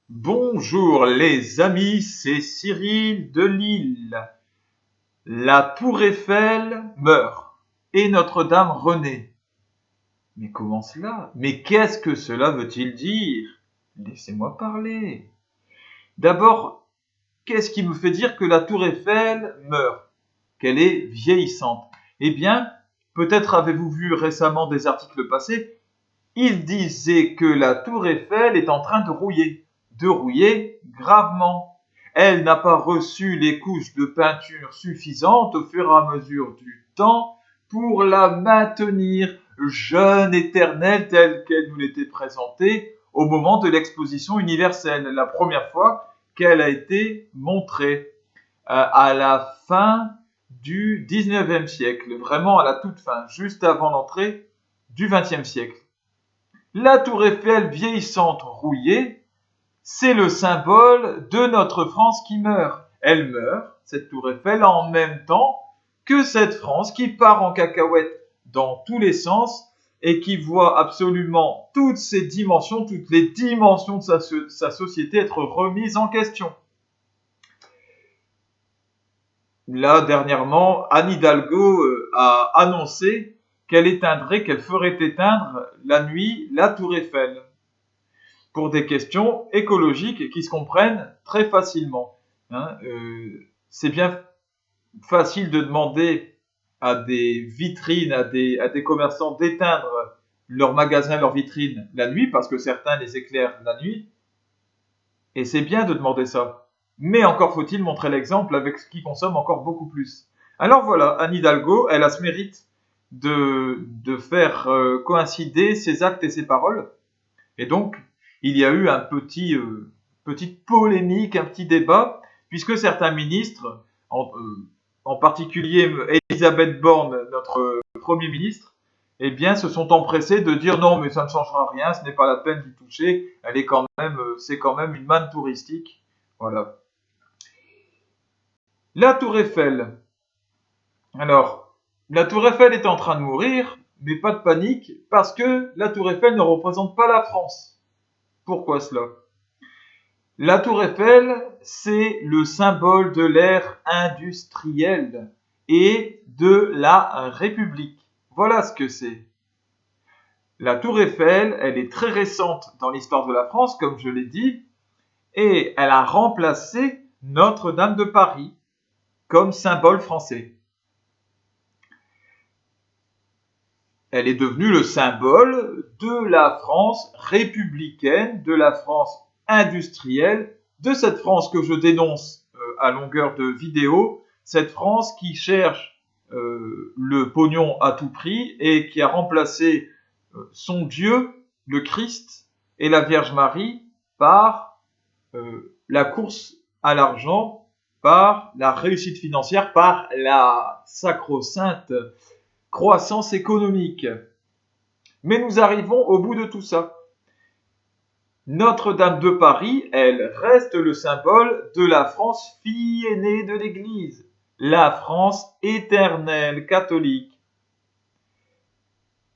Bonjour les amis, c'est Cyril de Lille. La tour Eiffel meurt et Notre-Dame renaît. Mais comment cela? Mais qu'est-ce que cela veut-il dire? Laissez-moi parler. D'abord, qu'est-ce qui me fait dire que la tour Eiffel meurt? Qu'elle est vieillissante? Eh bien, peut-être avez-vous vu récemment des articles passés, il disait que la tour Eiffel est en train de rouiller gravement. Elle n'a pas reçu les couches de peinture suffisantes au fur et à mesure du temps pour la maintenir jeune éternelle telle qu'elle nous l'était présentée au moment de l'exposition universelle, la première fois qu'elle a été montrée à la fin du 19e siècle, vraiment à la toute fin, juste avant l'entrée du 20e siècle. La tour Eiffel vieillissante rouillée, c'est le symbole de notre France qui meurt. Elle meurt, cette tour Eiffel, en même temps que cette France qui part en cacahuète dans tous les sens et qui voit absolument toutes ses dimensions, toutes les dimensions de sa société être remises en question. Là, dernièrement, Anne Hidalgo a annoncé qu'elle ferait éteindre la nuit la tour Eiffel, pour des questions écologiques qui se comprennent très facilement. C'est bien facile de demander à des vitrines, à des commerçants d'éteindre leurs magasins, leurs vitrines la nuit, parce que certains les éclairent la nuit, et c'est bien de demander ça. Mais encore faut-il montrer l'exemple avec ce qui consomme encore beaucoup plus. Alors voilà, Anne Hidalgo, elle a ce mérite de faire coïncider ses actes et ses paroles, et donc il y a eu petite polémique, un petit débat, puisque certains ministres, en particulier Elisabeth Borne, notre Premier ministre, eh bien, se sont empressés de dire non, mais ça ne changera rien, ce n'est pas la peine d'y toucher, c'est quand même une manne touristique. Voilà. La Tour Eiffel. Alors, la Tour Eiffel est en train de mourir, mais pas de panique, parce que la Tour Eiffel ne représente pas la France. Pourquoi cela? La Tour Eiffel, c'est le symbole de l'ère industrielle et de la République. Voilà ce que c'est. La Tour Eiffel, elle est très récente dans l'histoire de la France, comme je l'ai dit, et elle a remplacé Notre-Dame de Paris comme symbole français. Elle est devenue le symbole de la France républicaine, de la France industrielle, de cette France que je dénonce à longueur de vidéo, cette France qui cherche le pognon à tout prix et qui a remplacé son Dieu, le Christ et la Vierge Marie par la course à l'argent, par la réussite financière, par la sacro-sainte croissance économique. Mais nous arrivons au bout de tout ça. Notre-Dame de Paris, elle reste le symbole de la France fille aînée de l'Église, la France éternelle catholique.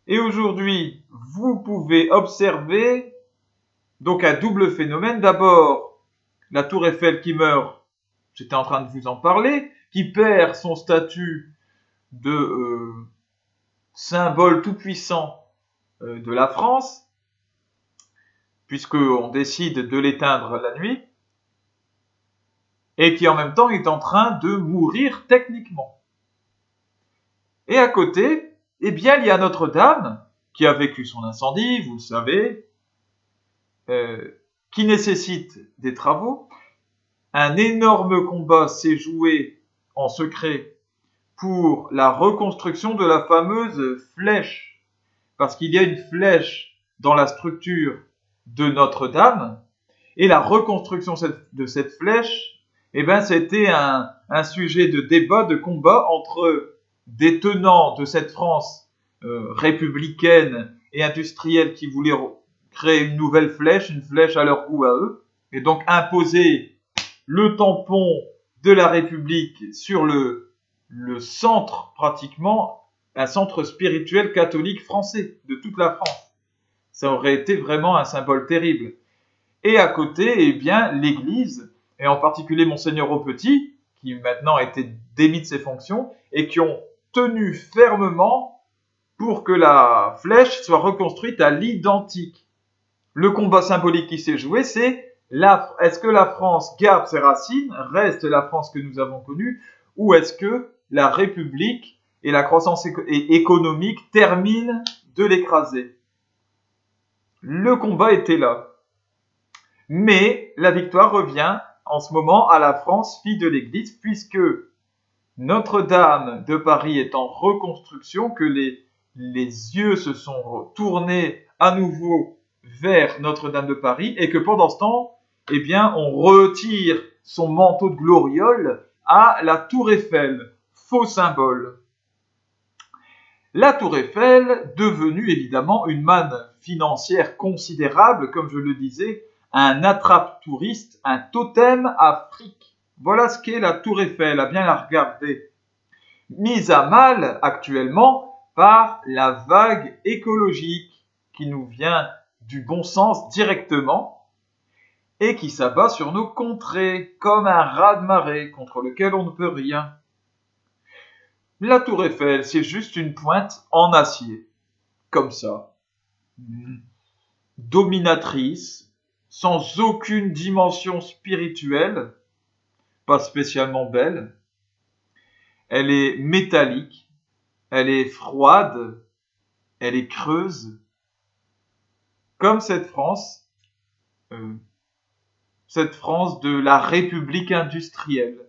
Et aujourd'hui, vous pouvez observer donc un double phénomène. D'abord, la tour Eiffel qui meurt, j'étais en train de vous en parler, qui perd son statut de symbole tout-puissant de la France, puisqu'on décide de l'éteindre la nuit, et qui en même temps est en train de mourir techniquement. Et à côté, eh bien, il y a Notre-Dame, qui a vécu son incendie, vous le savez, qui nécessite des travaux. Un énorme combat s'est joué en secret pour la reconstruction de la fameuse flèche, parce qu'il y a une flèche dans la structure de Notre-Dame, et la reconstruction de cette flèche, eh ben, c'était un sujet de débat, de combat entre des tenants de cette France républicaine et industrielle qui voulaient créer une nouvelle flèche, une flèche à leur goût à eux, et donc imposer le tampon de la République sur le centre pratiquement, un centre spirituel catholique français de toute la France. Ça aurait été vraiment un symbole terrible. Et à côté, eh bien, l'Église, et en particulier Monseigneur Aupetit, qui maintenant a été démis de ses fonctions, et qui ont tenu fermement pour que la flèche soit reconstruite à l'identique. Le combat symbolique qui s'est joué, c'est est-ce que la France garde ses racines, reste la France que nous avons connue, ou est-ce que la République et la croissance économique terminent de l'écraser? Le combat était là. Mais la victoire revient en ce moment à la France, fille de l'Église, puisque Notre-Dame de Paris est en reconstruction, que les yeux se sont tournés à nouveau vers Notre-Dame de Paris, et que pendant ce temps, eh bien, on retire son manteau de gloriole à la Tour Eiffel, faux symbole. La Tour Eiffel, devenue évidemment une manne financière considérable, comme je le disais, un attrape-touriste, un totem afrique. Voilà ce qu'est la Tour Eiffel, à bien la regarder. Mise à mal actuellement par la vague écologique qui nous vient du bon sens directement et qui s'abat sur nos contrées comme un raz-de-marée contre lequel on ne peut rien. La Tour Eiffel, c'est juste une pointe en acier, comme ça, dominatrice, sans aucune dimension spirituelle, pas spécialement belle. Elle est métallique, elle est froide, elle est creuse, comme cette France de la République industrielle,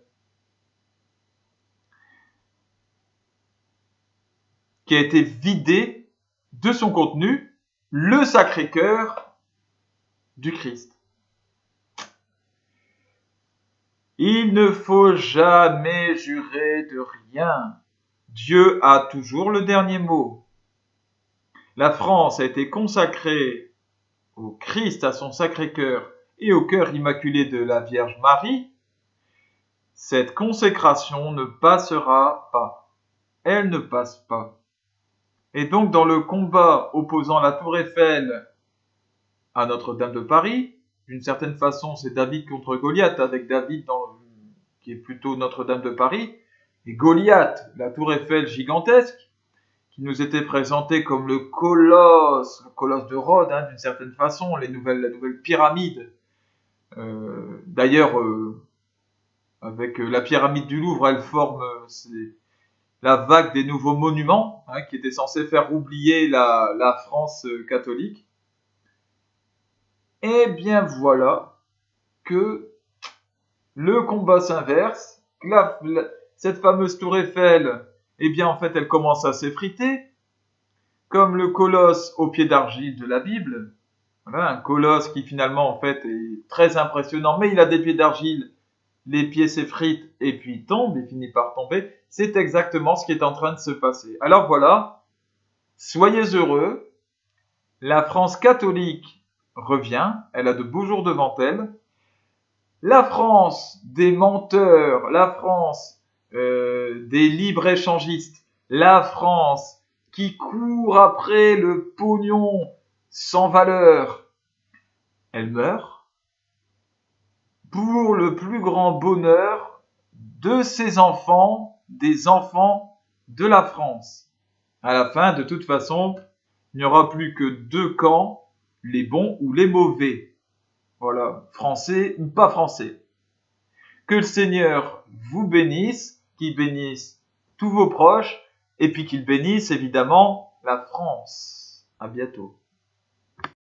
qui a été vidée de son contenu, le Sacré-Cœur du Christ. Il ne faut jamais jurer de rien. Dieu a toujours le dernier mot. La France a été consacrée au Christ, à son Sacré-Cœur et au cœur immaculé de la Vierge Marie. Cette consécration ne passera pas. Elle ne passe pas. Et donc, dans le combat opposant la Tour Eiffel à Notre-Dame de Paris, d'une certaine façon, c'est David contre Goliath, avec David qui est plutôt Notre-Dame de Paris, et Goliath, la Tour Eiffel gigantesque, qui nous était présentée comme le colosse de Rhodes, d'une certaine façon, la nouvelle pyramide. D'ailleurs, avec la pyramide du Louvre, elle forme la vague des nouveaux monuments, qui était censée faire oublier la France catholique. Eh bien voilà que le combat s'inverse, cette fameuse tour Eiffel, eh bien en fait elle commence à s'effriter, comme le colosse au pied d'argile de la Bible. Voilà, un colosse qui finalement en fait est très impressionnant, mais il a des pieds d'argile, les pieds s'effritent et puis tombent, il finit par tomber. C'est exactement ce qui est en train de se passer. Alors voilà, soyez heureux, la France catholique revient, elle a de beaux jours devant elle. La France des menteurs, la France des libre-échangistes, la France qui court après le pognon sans valeur, elle meurt pour le plus grand bonheur de ses enfants, des enfants de la France. À la fin, de toute façon, il n'y aura plus que deux camps, les bons ou les mauvais. Voilà, français ou pas français. Que le Seigneur vous bénisse, qu'il bénisse tous vos proches, et puis qu'il bénisse évidemment la France. À bientôt.